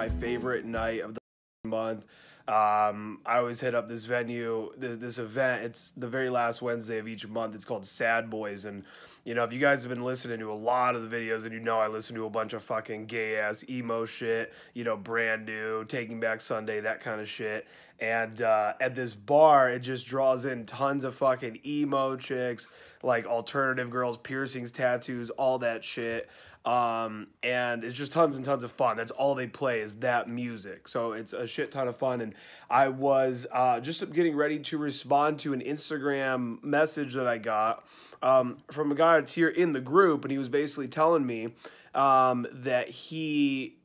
my favorite night of the month. I always hit up this venue, this event. It's the very last Wednesday of each month. It's called Sad Boys. And, you know, if you guys have been listening to a lot of the videos, and you know I listen to a bunch of fucking gay-ass emo shit, you know, Brand New, Taking Back Sunday, that kind of shit. And at this bar, it just draws in tons of fucking emo chicks, like alternative girls, piercings, tattoos, all that shit. And it's just tons and tons of fun. That's all they play is that music. So it's a shit ton of fun. And I was just getting ready to respond to an Instagram message that I got from a guy that's here in the group, and he was basically telling me that he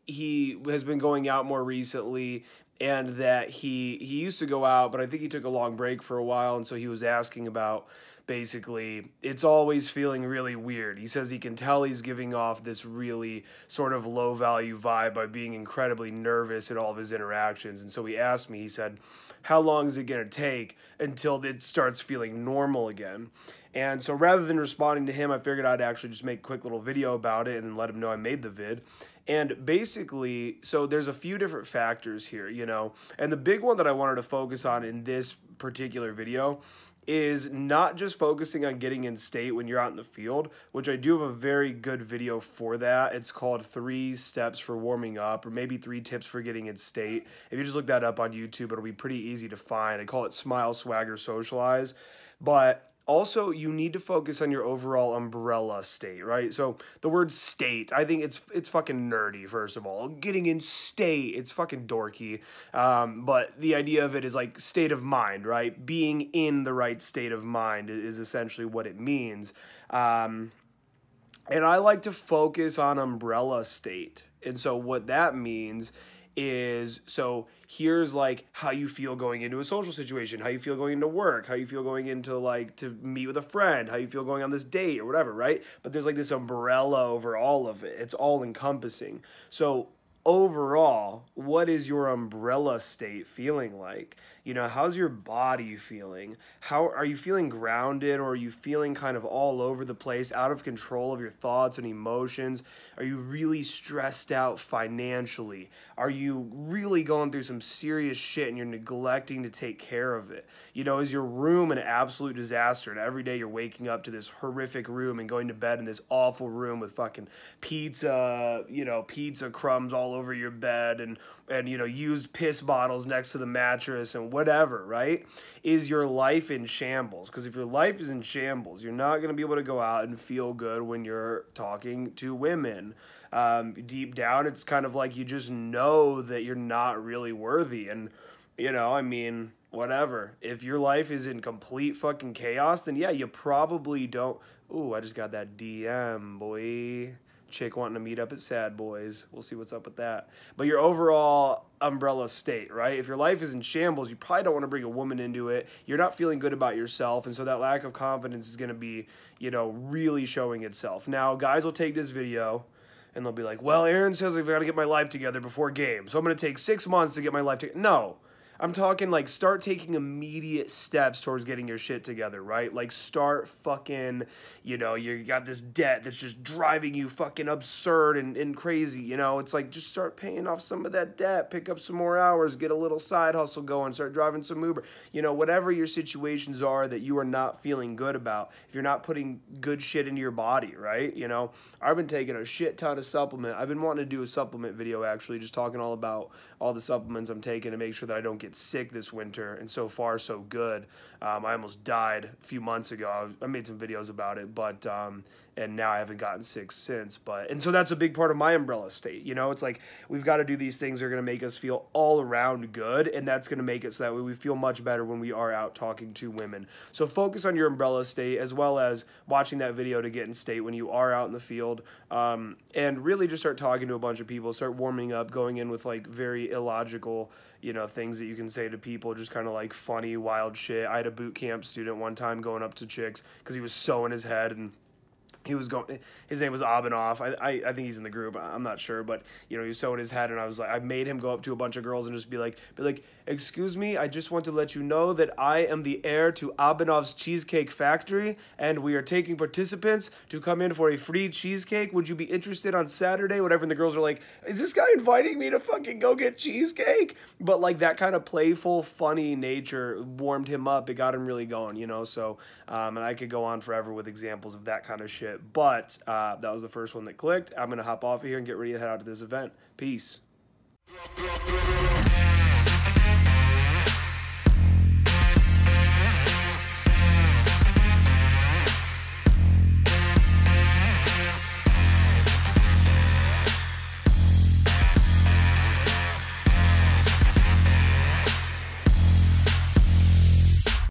has been going out more recently, and that he used to go out, but I think he took a long break for a while, and so he was asking about, basically, it's always feeling really weird. He says he can tell he's giving off this really sort of low-value vibe by being incredibly nervous in all of his interactions. And so he asked me, he said, how long is it going to take until it starts feeling normal again? And so rather than responding to him, I figured I'd actually just make a quick little video about it and then let him know I made the vid. And basically, so there's a few different factors here, you know, and the big one that I wanted to focus on in this particular video is not just focusing on getting in state when you're out in the field, which I do have a very good video for that. It's called 3 Steps for Warming Up, or maybe 3 Tips for Getting in State. If you just look that up on YouTube, it'll be pretty easy to find. I call it Smile, Swagger, Socialize. But also, you need to focus on your overall umbrella state, right? So the word state, I think it's fucking nerdy, first of all. Getting in state, it's fucking dorky. But the idea of it is like state of mind, right? Being in the right state of mind is essentially what it means. And I like to focus on umbrella state. And so what that means is, so here's like how you feel going into a social situation, how you feel going into work, how you feel going into like to meet with a friend, how you feel going on this date or whatever, right? But there's like this umbrella over all of it. It's all encompassing. So overall, what is your umbrella state feeling like? You know, how's your body feeling? How are you feeling grounded, or are you feeling kind of all over the place, out of control of your thoughts and emotions? Are you really stressed out financially? Are you really going through some serious shit and you're neglecting to take care of it? You know, is your room an absolute disaster, and every day you're waking up to this horrific room and going to bed in this awful room with fucking pizza, you know, pizza crumbs all over your bed, and you know, used piss bottles next to the mattress and whatever, right? Is your life in shambles? Because if your life is in shambles, you're not going to be able to go out and feel good when you're talking to women. Deep down, it's kind of like you just know that you're not really worthy. And, you know, I mean, whatever. If your life is in complete fucking chaos, then yeah, you probably don't. Ooh, I just got that DM, boy. Chick wanting to meet up at Sad Boys. We'll see what's up with that. But your overall umbrella state, right? If your life is in shambles, you probably don't want to bring a woman into it. You're not feeling good about yourself, and so that lack of confidence is going to be, you know, really showing itself. Now, guys will take this video and they'll be like, well, Aaron says I've got to get my life together before game, so I'm going to take 6 months to get my life together. No. I'm talking like start taking immediate steps towards getting your shit together, right? Like start fucking, you know, you got this debt that's just driving you fucking absurd and crazy, you know? It's like just start paying off some of that debt, pick up some more hours, get a little side hustle going, start driving some Uber. You know, whatever your situations are that you are not feeling good about, if you're not putting good shit into your body, right? You know, I've been taking a shit ton of supplement. I've been wanting to do a supplement video actually, just talking all about all the supplements I'm taking to make sure that I don't get sick this winter, and so far so good. I almost died a few months ago. I made some videos about it, but and now I haven't gotten sick since. And so that's a big part of my umbrella state. You know, it's like we've got to do these things that are going to make us feel all around good, and that's going to make it so that way we feel much better when we are out talking to women. So focus on your umbrella state, as well as watching that video to get in state when you are out in the field, and really just start talking to a bunch of people, start warming up, going in with like very illogical, you know, things that you can say to people, just kind of like funny, wild shit. I had a boot camp student one time going up to chicks because he was so in his head, and he was going, his name was Abenoff. I think he's in the group. I'm not sure, but you know, he was so in his head, and I was like, I made him go up to a bunch of girls and just be like, excuse me, I just want to let you know that I am the heir to Abenoff's Cheesecake Factory, and we are taking participants to come in for a free cheesecake. Would you be interested on Saturday? Whatever. And the girls are like, is this guy inviting me to fucking go get cheesecake? But like that kind of playful, funny nature warmed him up. It got him really going, you know. So, and I could go on forever with examples of that kind of shit. But that was the first one that clicked. I'm going to hop off of here and get ready to head out to this event. Peace.